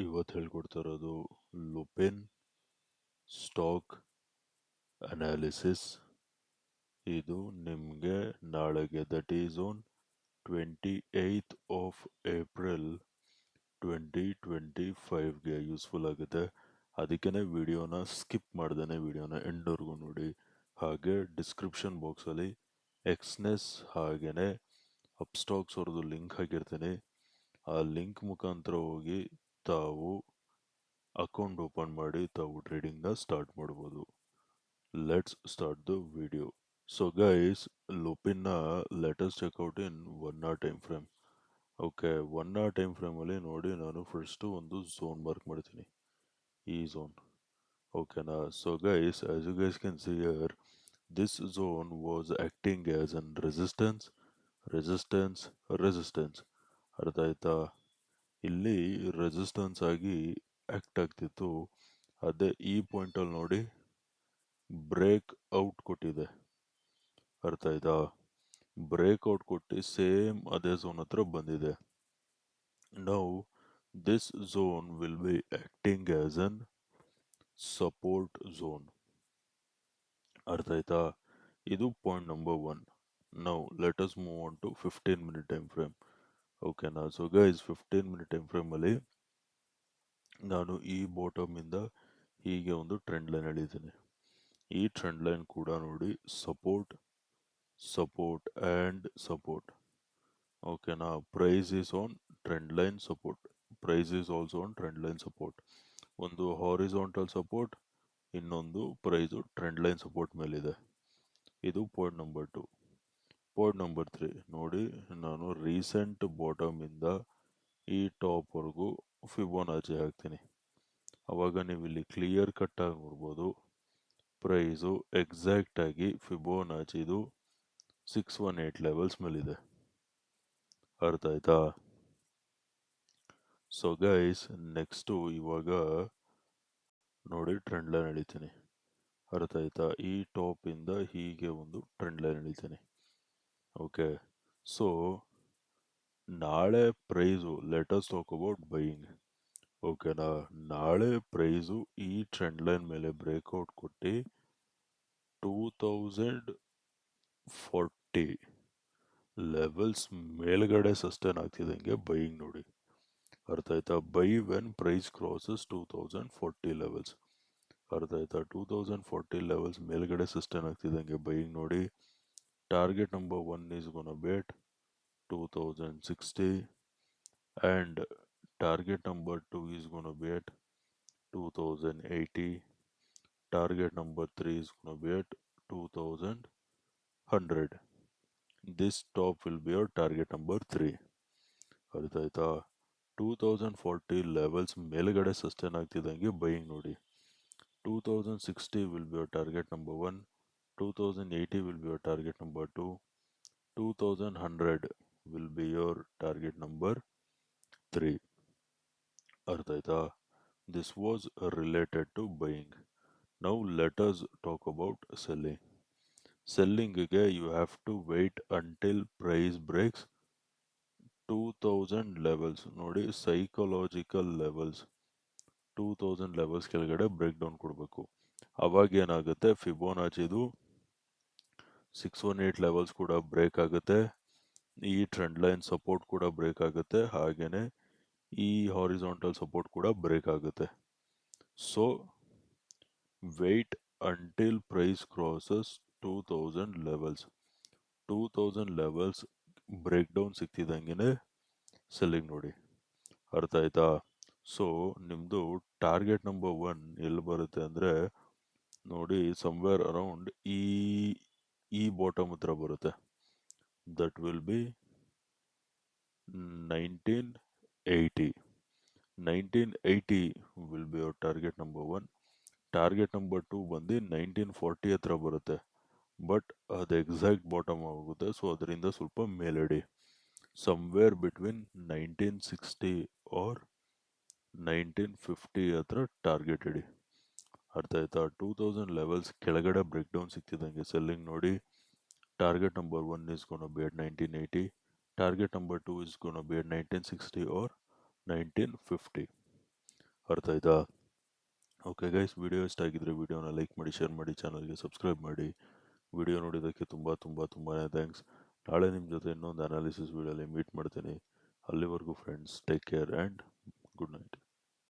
ಇವತ್ತು ಹೇಳ್ಕೊಡ್ತಾ ಇರೋದು ಲುಪಿನ್ ಸ್ಟಾಕ್ ಅನಾಲಿಸಿಸ್. ಇದು ನಿಮಗೆ ನಾಳೆಗೆ that is on 28th of April 2025ಗೆ ಯೂಸ್ಫುಲ್ ಆಗುತ್ತೆ. ಅದಕ್ಕೇ ವಿಡಿಯೋನ ಸ್ಕಿಪ್ ಮಾಡ್ದೇ ವಿಡಿಯೋನ ಎಂಡ್ವರೆಗೂ ನೋಡಿ. ಹಾಗೆ ಡಿಸ್ಕ್ರಿಪ್ಷನ್ ಬಾಕ್ಸಲ್ಲಿ ಎಕ್ಸ್ನೆಸ್ ಹಾಗೆಯೇ ಅಪ್ಸ್ಟಾಕ್ಸ್ ಅವ್ರದ್ದು ಲಿಂಕ್ ಹಾಕಿರ್ತೀನಿ. ಆ ಲಿಂಕ್ ಮುಖಾಂತರ ಹೋಗಿ ತಾವು ಅಕೌಂಟ್ ಓಪನ್ ಮಾಡಿ ತಾವು ಟ್ರೇಡಿಂಗ್ನ ಸ್ಟಾರ್ಟ್ ಮಾಡ್ಬೋದು. Let's start the video. So guys, ಲುಪಿನ್ನ let's check out in 1 hour time frame. Okay, 1 hour time ಫ್ರೇಮಲ್ಲಿ ನೋಡಿ, ನಾನು ಫಸ್ಟು ಒಂದು ಝೋನ್ ಮಾರ್ಕ್ ಮಾಡ್ತೀನಿ, ಈ ಝೋನ್. ಓಕೆನಾ? So guys, as you guys can see here, this zone was acting as an resistance, resistance, resistance. ಅರ್ಥ ಆಯ್ತಾ? ಇಲ್ಲಿ ರೆಸಿಸ್ಟೆನ್ಸ್ ಆಗಿ ಆಕ್ಟ್ ಆಗ್ತಿತ್ತು. ಅದೇ ಈ ಪಾಯಿಂಟಲ್ಲಿ ನೋಡಿ ಬ್ರೇಕ್ ಔಟ್ ಕೊಟ್ಟಿದೆ. ಅರ್ಥ ಆಯ್ತಾ? ಬ್ರೇಕ್ ಔಟ್ ಕೊಟ್ಟು ಸೇಮ್ ಅದೇ ಝೋನ್ ಹತ್ರ ಬಂದಿದೆ. Now this zone will be acting as an support zone. ಅರ್ಥ ಆಯ್ತಾ? ಇದು point number 1. Now let us move on to 15 minute time frame. ಓಕೆನಾ? ಸೊ ಗೈಸ್, 15 minute ಟೈಮ್ ಫ್ರೇಮಲ್ಲಿ ನಾನು ಈ ಬಾಟಮ್ ಇಂದ ಹೀಗೆ ಒಂದು ಟ್ರೆಂಡ್ ಲೈನ್ ಎಳಿತೀನಿ. ಈ ಟ್ರೆಂಡ್ ಲೈನ್ ಕೂಡ ನೋಡಿ ಸಪೋರ್ಟ್, ಸಪೋರ್ಟ್ ಆ್ಯಂಡ್ ಸಪೋರ್ಟ್. ಓಕೆನಾ? Price is on trend line support, price is also on trend line support. ಒಂದು ಹಾರಿಜಾಂಟಲ್ ಸಪೋರ್ಟ್, ಇನ್ನೊಂದು ಪ್ರೈಸು ಟ್ರೆಂಡ್ ಲೈನ್ ಸಪೋರ್ಟ್ ಮೇಲಿದೆ. ಇದು ಪಾಯಿಂಟ್ ನಂಬರ್ 2. ಪಾಯಿಂಟ್ ನಂಬರ್ 3 ನೋಡಿ, ನಾನು ರೀಸೆಂಟ್ ಬಾಟಮ್ ಇಂದ ಈ ಟಾಪ್ವರೆಗೂ ಫಿಬೋನಾಚಿ ಹಾಕ್ತೀನಿ. ಅವಾಗ ನೀವು ಇಲ್ಲಿ ಕ್ಲಿಯರ್ ಕಟ್ ಆಗಿ ನೋಡ್ಬೋದು, ಪ್ರೈಸು ಎಕ್ಸಾಕ್ಟ್ ಆಗಿ ಫಿಬೋನಾಚಿದು 618 ಲೆವೆಲ್ಸ್ ಮೇಲಿದೆ. ಅರ್ಥ ಆಯ್ತಾ? ಸೊ ಗೈಸ್, ನೆಕ್ಸ್ಟು ಇವಾಗ ನೋಡಿ ಟ್ರೆಂಡ್ ಲೈನ್ ಎಳಿತೀನಿ. ಅರ್ಥ ಆಯ್ತಾ? ಈ ಟಾಪ್ ಇಂದ ಹೀಗೆ ಒಂದು ಟ್ರೆಂಡ್ ಲೈನ್ ಎಳಿತೀನಿ. ಓಕೆ, ಸೊ ನಾಳೆ price, let us talk about buying. ಓಕೆನಾ? ನಾಳೆ ಪ್ರೈಸು ಈ ಟ್ರೆಂಡ್ ಲೈನ್ ಮೇಲೆ ಬ್ರೇಕ್ಔಟ್ ಕೊಟ್ಟು 2040 ಲೆವೆಲ್ಸ್ ಮೇಲ್ಗಡೆ ಸಸ್ಟೈನ್ ಆಗ್ತಿದ್ದಂಗೆ ಬೈಯಿಂಗ್ ನೋಡಿ. ಅರ್ಥ ಆಯ್ತಾ? Buy when price crosses 2040 levels. ಅರ್ಥ ಆಯ್ತಾ? 2040 ಲೆವೆಲ್ಸ್ ಮೇಲ್ಗಡೆ ಸಸ್ಟೈನ್ ಆಗ್ತಿದ್ದಂಗೆ ಬೈಯಿಂಗ್ ನೋಡಿ. Target number 1 is gonna be at 2060 and target number 2 is going to be at 2080. Target number 3 is going to be at 2100. This top will be your target number 3. ಅರ್ಥ ಆಯ್ತಾ? 2040 levels ಮೇಲ್ಗಡೆ sustain ಆಗ್ತಿದ್ದಂಗೆ buying ನೋಡಿ. 2060 will be your target number 1, 2080 will be your target number 2, 2100 will be your target number 3. ಅರ್ಥ ಆಯ್ತಾ? This was related to buying. Now let us talk about selling. Selling ಗೆ you have to wait until price breaks 2000 levels. ನೋಡಿ, psychological levels 2000 levels ಕೆಳಗಡೆ break down ಕೊಡಬೇಕು. ಅವಾಗ ಏನಾಗುತ್ತೆ, ಫಿಬೋನಾಚಿದು 618 levels ಕೂಡ break ಆಗುತ್ತೆ, ಈ ಟ್ರೆಂಡ್ ಲೈನ್ ಸಪೋರ್ಟ್ ಕೂಡ ಬ್ರೇಕ್ ಆಗುತ್ತೆ, ಹಾಗೇನೆ ಈ ಹಾರಿಜಾಂಟಲ್ ಸಪೋರ್ಟ್ ಕೂಡ ಬ್ರೇಕ್ ಆಗುತ್ತೆ. So wait until price crosses 2000 levels. 2000 levels break down ಸಿಕ್ತಿದ್ದಂಗೆ ಸೆಲ್ಲಿಂಗ್ ನೋಡಿ. ಅರ್ಥ ಆಯ್ತಾ? ಸೊ ನಿಮ್ಮದು ಟಾರ್ಗೆಟ್ ನಂಬರ್ 1 ಎಲ್ಲಿ ಬರುತ್ತೆ ಅಂದರೆ ನೋಡಿ, ಸಮ್ವೇರ್ ಅರೌಂಡ್ ಈ ಬಾಟಮ್ ಹತ್ರ ಬರುತ್ತೆ. That will be 1980. 1980 will be your target number 1. Target number 2 ಬಂದು 1940 ಹತ್ರ ಬರುತ್ತೆ, ಬಟ್ ಅದು ಎಕ್ಸಾಕ್ಟ್ ಬಾಟಮ್ ಆಗುತ್ತೆ. ಸೊ ಅದರಿಂದ ಸ್ವಲ್ಪ ಮೇಲೆಡಿ, ಸಮ್ವೇರ್ ಬಿಟ್ವೀನ್ 1960 ಆರ್ 1950 ಹತ್ರ ಟಾರ್ಗೆಟ್ ಇಡಿ. ಅರ್ಥ ಆಯ್ತಾ? 2000 ಲೆವೆಲ್ಸ್ ಕೆಳಗಡೆ ಬ್ರೇಕ್ ಡೌನ್ ಸಿಗ್ತಿದ್ದಂಗೆ ಸೆಲ್ಲಿಂಗ್ ನೋಡಿ. Target number 1 is going to be at 1980. Target number 2 is going to be at 1960 or 1950. ಅರ್ಥ ಆಯ್ತಾ? ಓಕೆ ಗೈಸ್, ವಿಡಿಯೋ ಇಷ್ಟ ಆಗಿದ್ರೆ ವಿಡಿಯೋನ ಲೈಕ್ ಮಾಡಿ, ಶೇರ್ ಮಾಡಿ, ಚಾನಲ್ಗೆ ಸಬ್ಸ್ಕ್ರೈಬ್ ಮಾಡಿ. ವಿಡಿಯೋ ನೋಡಿದ್ದಕ್ಕೆ ತುಂಬಾ ಥ್ಯಾಂಕ್ಸ್. ನಾಳೆ ನಿಮ್ಮ ಜೊತೆ ಇನ್ನೊಂದು ಅನಾಲಿಸಿಸ್ ವಿಡಿಯೋಲಿ ಮೀಟ್ ಮಾಡ್ತೀನಿ. ಅಲ್ಲಿವರೆಗೂ friends, take care and good night.